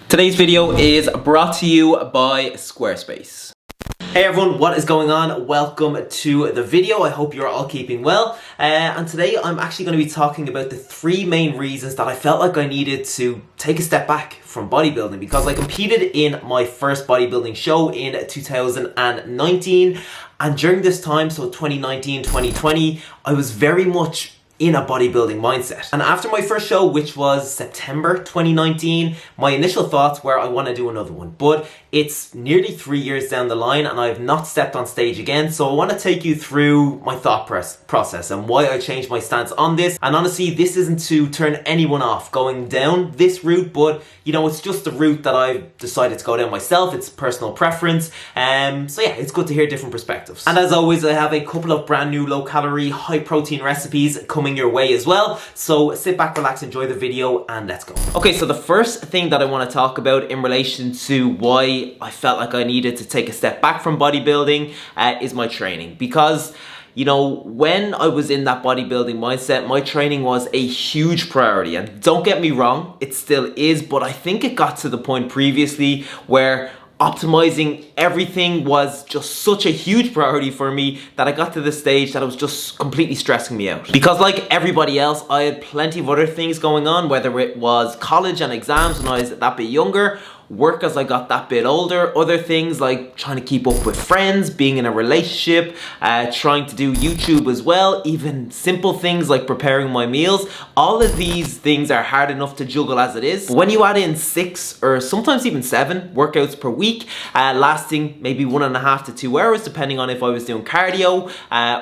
Today's video is brought to you by Squarespace. Hey everyone, what is going on? Welcome to the video. I hope you're all keeping well. And today I'm actually going to be talking about the three main reasons that I felt like I needed to take a step back from bodybuilding, because I competed in my first bodybuilding show in 2019, and during this time, so 2019, 2020, I was very much in a bodybuilding mindset. And after my first show, which was September 2019, my initial thoughts were I want to do another one. But it's nearly 3 years down the line and I have not stepped on stage again. So I want to take you through my thought process and why I changed my stance on this. And honestly, this isn't to turn anyone off going down this route, but you know, it's just the route that I've decided to go down myself. It's personal preference. So yeah, it's good to hear different perspectives. And as always, I have a couple of brand new low calorie, high protein recipes coming your way as well. So sit back, relax, enjoy the video, and let's go. Okay, so the first thing that I want to talk about in relation to why I felt like I needed to take a step back from bodybuilding is my training. Because you know, when I was in that bodybuilding mindset, my training was a huge priority. And don't get me wrong, it still is, but I think it got to the point previously where optimizing everything was just such a huge priority for me that I got to the stage that it was just completely stressing me out. Because like everybody else, I had plenty of other things going on, whether it was college and exams when I was that bit younger, work as I got that bit older, other things like trying to keep up with friends, being in a relationship, trying to do YouTube as well, even simple things like preparing my meals. All of these things are hard enough to juggle as it is. But when you add in 6 or sometimes even 7 workouts per week, lasting maybe 1.5 to 2 hours, depending on if I was doing cardio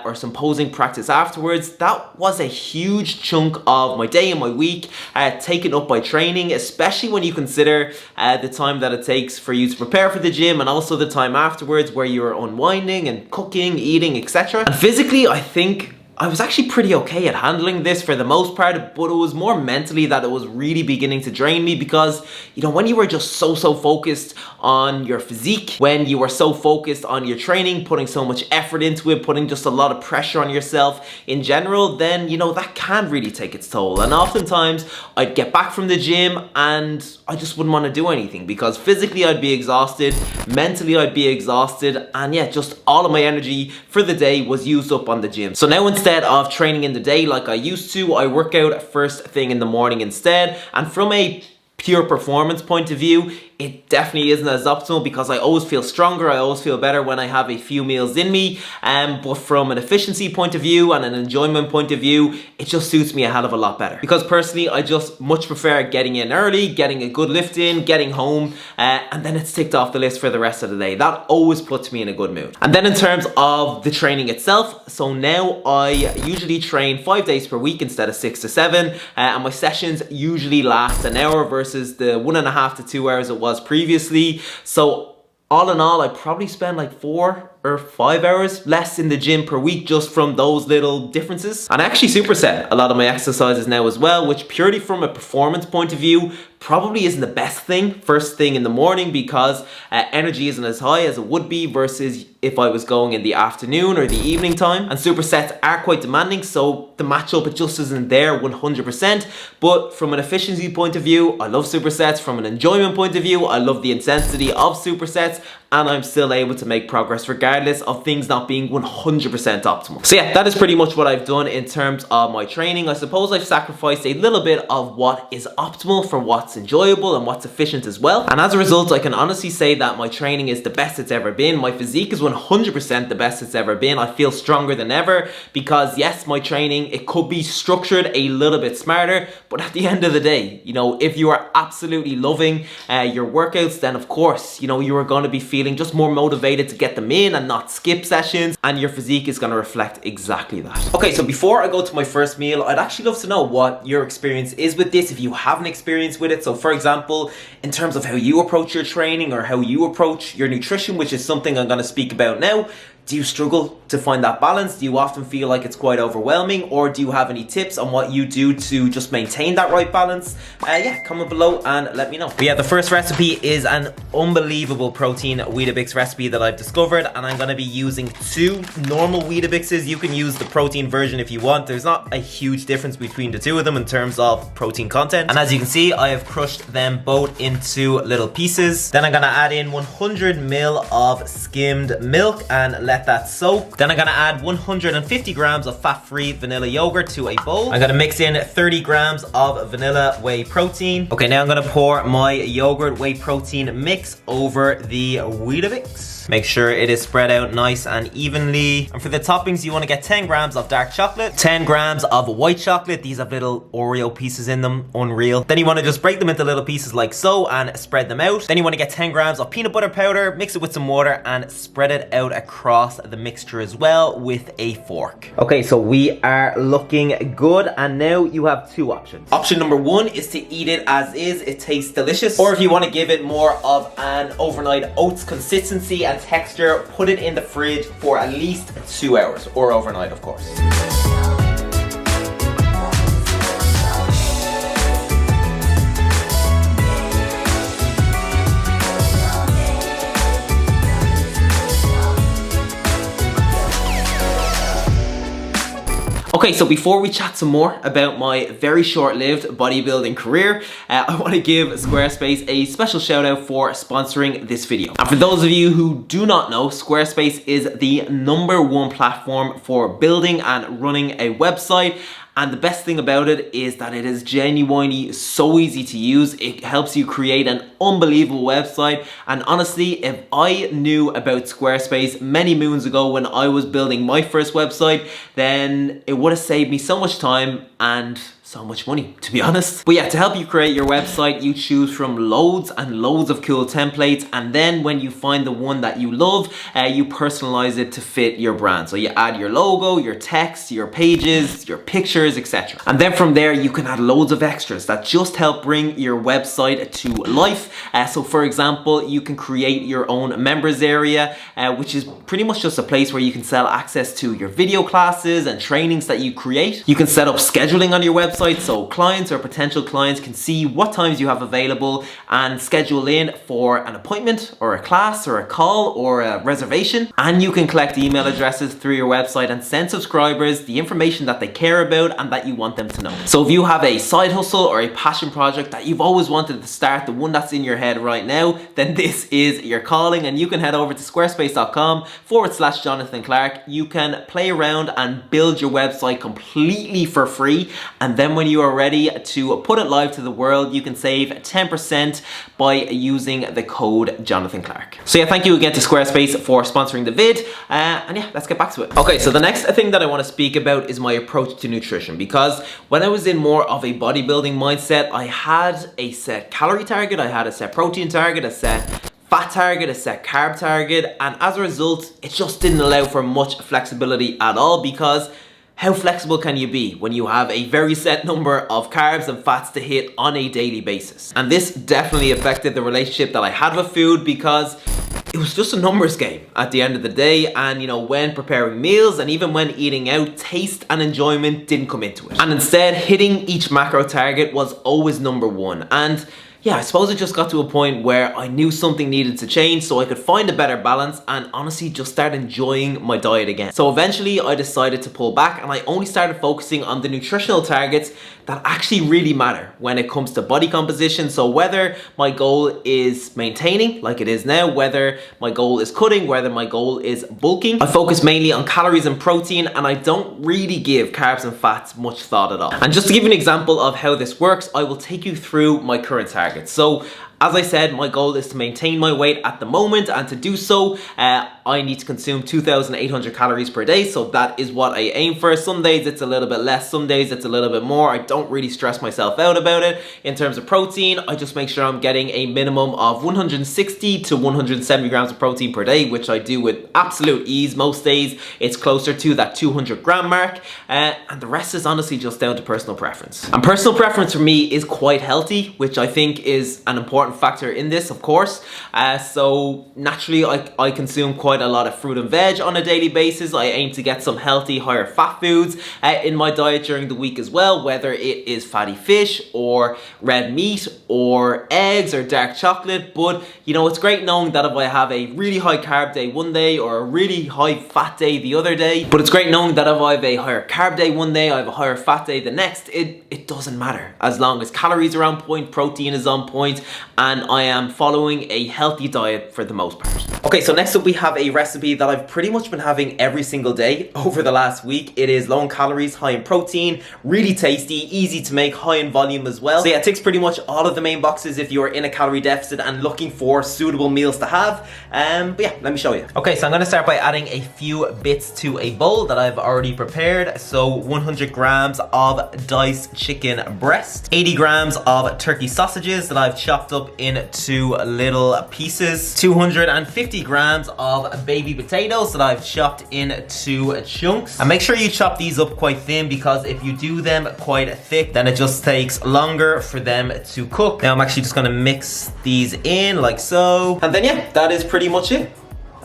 or some posing practice afterwards, that was a huge chunk of my day and my week taken up by training, especially when you consider the time that it takes for you to prepare for the gym and also the time afterwards where you're unwinding and cooking, eating, etc. And physically, I think I was actually pretty okay at handling this for the most part, but it was more mentally that it was really beginning to drain me. Because, you know, when you were just so focused on your physique, when you were so focused on your training, putting so much effort into it, putting just a lot of pressure on yourself in general, then, you know, that can really take its toll. And oftentimes I'd get back from the gym and I just wouldn't want to do anything because physically I'd be exhausted, mentally I'd be exhausted, and yeah, just all of my energy for the day was used up on the gym. So now instead of training in the day like I used to, I work out first thing in the morning instead. And from a pure performance point of view, it definitely isn't as optimal because I always feel stronger, I always feel better when I have a few meals in me. But from an efficiency point of view and an enjoyment point of view, it just suits me a hell of a lot better. Because personally, I just much prefer getting in early, getting a good lift in, getting home, and then it's ticked off the list for the rest of the day. That always puts me in a good mood. And then in terms of the training itself, so now I usually train 5 days per week instead of 6 to 7, and my sessions usually last an hour versus the 1.5 to 2 hours it was previously. So all in all, I probably spend like 4 or 5 hours less in the gym per week just from those little differences. And I actually superset a lot of my exercises now as well, which purely from a performance point of view probably isn't the best thing first thing in the morning, because energy isn't as high as it would be versus if I was going in the afternoon or the evening time. And supersets are quite demanding, so the matchup, it just isn't there 100%. But from an efficiency point of view, I love supersets. From an enjoyment point of view, I love the intensity of supersets, and I'm still able to make progress regardless of things not being 100% optimal. So yeah, that is pretty much what I've done in terms of my training. I suppose I've sacrificed a little bit of what is optimal for what's enjoyable and what's efficient as well. And as a result, I can honestly say that my training is the best it's ever been. My physique is 100% the best it's ever been. I feel stronger than ever because yes, my training, it could be structured a little bit smarter, but at the end of the day, you know, if you are absolutely loving your workouts, then of course, you know, you are going to be feeling just more motivated to get them in and not skip sessions, and your physique is going to reflect exactly that. Okay, so before I go to my first meal, I'd actually love to know what your experience is with this, if you have an experience with it. So for example, in terms of how you approach your training or how you approach your nutrition, which is something I'm going to speak about now, Do you struggle to find that balance? Do you often feel like it's quite overwhelming, or do you have any tips on what you do to just maintain that right balance? Yeah, comment below and let me know. But yeah, the first recipe is an unbelievable protein Weetabix recipe that I've discovered, and I'm gonna be using 2 normal Weetabixes. You can use the protein version if you want. There's not a huge difference between the 2 of them in terms of protein content. And as you can see, I have crushed them both into little pieces. Then I'm gonna add in 100 ml of skimmed milk and let that soak. Then I'm gonna add 150 grams of fat-free vanilla yogurt to a bowl. I'm gonna mix in 30 grams of vanilla whey protein. Okay, now I'm gonna pour my yogurt whey protein mix over the Weetabix. Make sure it is spread out nice and evenly. And for the toppings, you wanna get 10 grams of dark chocolate, 10 grams of white chocolate. These have little Oreo pieces in them, unreal. Then you wanna just break them into little pieces like so and spread them out. Then you wanna get 10 grams of peanut butter powder, mix it with some water and spread it out across the mixture as well with a fork. Okay, so we are looking good, and now you have 2 options. Option number 1 is to eat it as is. It tastes delicious. Or if you wanna give it more of an overnight oats consistency and texture, put it in the fridge for at least 2 hours, or overnight of course. Okay, so before we chat some more about my very short-lived bodybuilding career, I want to give Squarespace a special shout out for sponsoring this video. And for those of you who do not know, Squarespace is the #1 platform for building and running a website. And the best thing about it is that it is genuinely so easy to use. It helps you create an unbelievable website. And honestly, if I knew about Squarespace many moons ago when I was building my first website, then it would have saved me so much time and so much money, to be honest. But yeah, to help you create your website, you choose from loads and loads of cool templates, and then when you find the one that you love, you personalize it to fit your brand. So you add your logo, your text, your pages, your pictures, etc. And then from there, you can add loads of extras that just help bring your website to life. So for example, you can create your own members area, which is pretty much just a place where you can sell access to your video classes and trainings that you create. You can set up scheduling on your website, so clients or potential clients can see what times you have available and schedule in for an appointment or a class or a call or a reservation. And you can collect email addresses through your website and send subscribers the information that they care about and that you want them to know. So if you have a side hustle or a passion project that you've always wanted to start, the one that's in your head right now, then this is your calling, and you can head over to squarespace.com/Jonathan Clark. You can play around and build your website completely for free, and then when you are ready to put it live to the world, you can save 10% by using the code Jonathan Clark. So yeah, thank you again to Squarespace for sponsoring the vid, and yeah, let's get back to it. Okay, so the next thing that I want to speak about is my approach to nutrition, because when I was in more of a bodybuilding mindset, I had a set calorie target, I had a set protein target, a set fat target, a set carb target, and as a result, it just didn't allow for much flexibility at all, because how flexible can you be when you have a very set number of carbs and fats to hit on a daily basis? And this definitely affected the relationship that I had with food, because it was just a numbers game at the end of the day. And you know, when preparing meals and even when eating out, taste and enjoyment didn't come into it. And instead, hitting each macro target was always #1. And yeah, I suppose it just got to a point where I knew something needed to change so I could find a better balance and honestly just start enjoying my diet again. So eventually I decided to pull back, and I only started focusing on the nutritional targets that actually really matter when it comes to body composition. So whether my goal is maintaining like it is now, whether my goal is cutting, whether my goal is bulking, I focus mainly on calories and protein, and I don't really give carbs and fats much thought at all. And just to give you an example of how this works, I will take you through my current targets. So as I said, my goal is to maintain my weight at the moment, and to do so, I need to consume 2,800 calories per day. So that is what I aim for. Some days it's a little bit less, some days it's a little bit more. I don't really stress myself out about it. In terms of protein, I just make sure I'm getting a minimum of 160 to 170 grams of protein per day, which I do with absolute ease. Most days it's closer to that 200 gram mark, and the rest is honestly just down to personal preference. And personal preference for me is quite healthy, which I think is an important factor in this, of course. So naturally I consume quite quite a lot of fruit and veg on a daily basis. I aim to get some healthy, higher fat foods in my diet during the week as well, whether it is fatty fish or red meat or eggs or dark chocolate. But you know, it's great knowing that if I have a really high carb day one day or a really high fat day the other day, but it's great knowing that if I have a higher carb day one day, I have a higher fat day the next, it doesn't matter, as long as calories are on point, protein is on point, and I am following a healthy diet for the most part. Okay, so next up we have a recipe that I've pretty much been having every single day over the last week. It is low in calories, high in protein, really tasty, easy to make, high in volume as well. So yeah, it ticks pretty much all of the main boxes if you're in a calorie deficit and looking for suitable meals to have. But yeah, let me show you. Okay, so I'm gonna start by adding a few bits to a bowl that I've already prepared. So 100 grams of diced chicken breast, 80 grams of turkey sausages that I've chopped up into little pieces, 250 grams of baby potatoes that I've chopped into chunks. And make sure you chop these up quite thin, because if you do them quite thick, then it just takes longer for them to cook. Now I'm actually just gonna mix these in like so. And then yeah, that is pretty much it.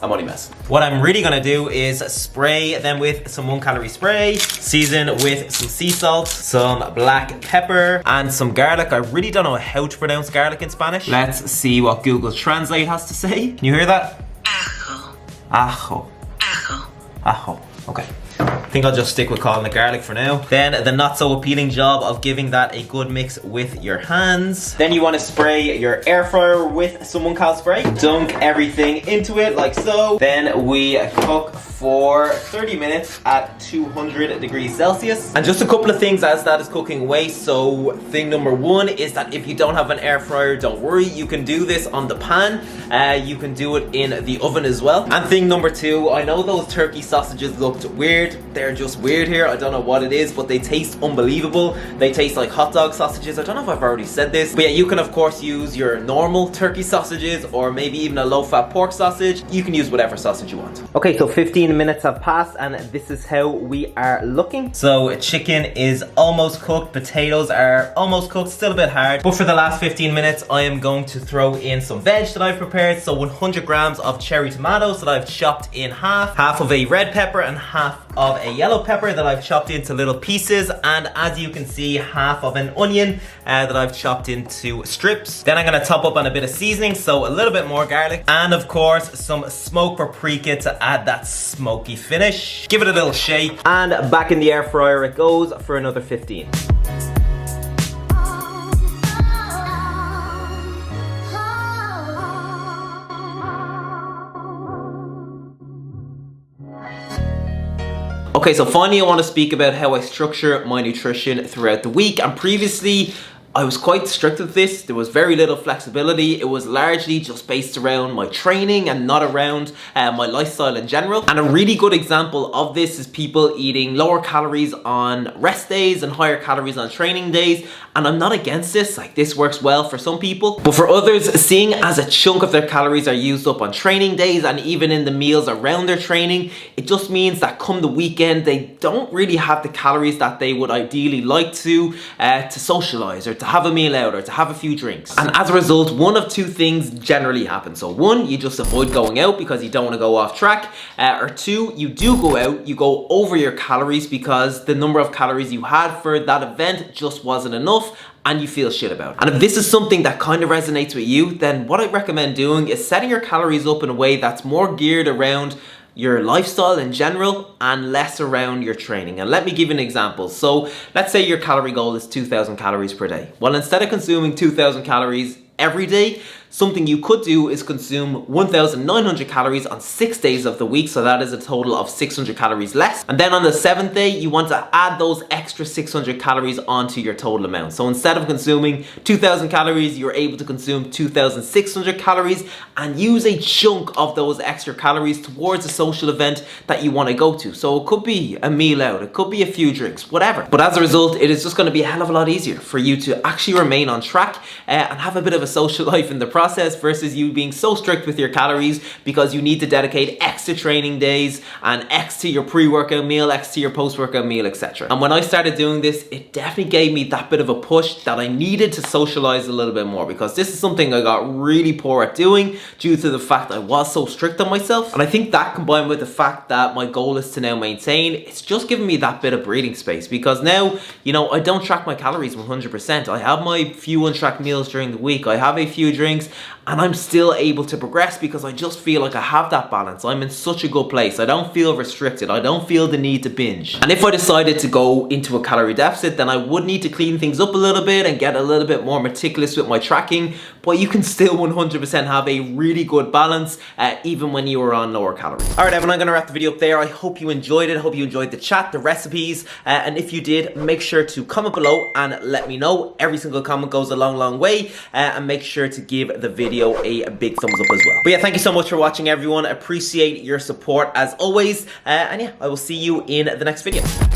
I'm only messing. What I'm really gonna do is spray them with some 1 calorie spray, season with some sea salt, some black pepper, and some garlic. I really don't know how to pronounce garlic in Spanish. Let's see what Google Translate has to say. Can you hear that? Ajo. Ajo. Ajo. Ajo. Okay. I think I'll just stick with calling it garlic for now. Then the not so appealing job of giving that a good mix with your hands. Then you want to spray your air fryer with some 1 cal spray. Dunk everything into it like so. Then we cook for 30 minutes at 200 degrees Celsius. And just a couple of things as that is cooking away. So thing number 1 is that if you don't have an air fryer, don't worry, you can do this on the pan. You can do it in the oven as well. And thing number 2, I know those turkey sausages looked weird. They're just weird here. I don't know what it is, but they taste unbelievable. They taste like hot dog sausages. I don't know if I've already said this, but yeah, you can of course use your normal turkey sausages or maybe even a low-fat pork sausage. You can use whatever sausage you want. Okay, so 15 minutes have passed and this is how we are looking. So chicken is almost cooked, potatoes are almost cooked, still a bit hard, but for the last 15 minutes I am going to throw in some veg that I've prepared. So 100 grams of cherry tomatoes that I've chopped in half of a red pepper and half of a yellow pepper that I've chopped into little pieces, and as you can see, half of an onion that I've chopped into strips. Then I'm gonna top up on a bit of seasoning, so a little bit more garlic, and of course some smoked paprika to add that smoky finish. Give it a little shake, and back in the air fryer it goes for another 15. Okay, so finally I want to speak about how I structure my nutrition throughout the week. And previously I was quite strict with this. There was very little flexibility. It was largely just based around my training and not around my lifestyle in general. And a really good example of this is people eating lower calories on rest days and higher calories on training days. And I'm not against this, like this works well for some people. But for others, seeing as a chunk of their calories are used up on training days and even in the meals around their training, it just means that come the weekend, they don't really have the calories that they would ideally like to socialize or to have a meal out or to have a few drinks. And as a result, one of two things generally happen. So 1, you just avoid going out because you don't want to go off track. Or 2, you do go out, you go over your calories because the number of calories you had for that event just wasn't enough and you feel shit about it. And if this is something that kind of resonates with you, then what I recommend doing is setting your calories up in a way that's more geared around your lifestyle in general and less around your training. And let me give you an example. So let's say your calorie goal is 2,000 calories per day. Well, instead of consuming 2,000 calories every day, something you could do is consume 1,900 calories on 6 days of the week, so that is a total of 600 calories less. And then on the 7th day, you want to add those extra 600 calories onto your total amount. So instead of consuming 2,000 calories, you're able to consume 2,600 calories and use a chunk of those extra calories towards a social event that you want to go to. So it could be a meal out, it could be a few drinks, whatever. But as a result, it is just going to be a hell of a lot easier for you to actually remain on track and have a bit of a social life in the process. process versus you being so strict with your calories because you need to dedicate X to training days and X to your pre-workout meal, X to your post-workout meal, etc. And when I started doing this, it definitely gave me that bit of a push that I needed to socialize a little bit more, because this is something I got really poor at doing due to the fact I was so strict on myself. And I think that, combined with the fact that my goal is to now maintain, it's just giving me that bit of breathing space, because now, you know, I don't track my calories 100%. I have my few untracked meals during the week, I have a few drinks, and I'm still able to progress because I just feel like I have that balance. I'm in such a good place. I don't feel restricted. I don't feel the need to binge. And if I decided to go into a calorie deficit, then I would need to clean things up a little bit and get a little bit more meticulous with my tracking, but you can still 100% have a really good balance even when you are on lower calories. Alright everyone, I'm going to wrap the video up there. I hope you enjoyed it. I hope you enjoyed the chat, the recipes, and if you did, make sure to comment below and let me know. Every single comment goes a long way, and make sure to give the video a big thumbs up as well. But yeah, thank you so much for watching everyone. I appreciate your support as always, and yeah, I will see you in the next video.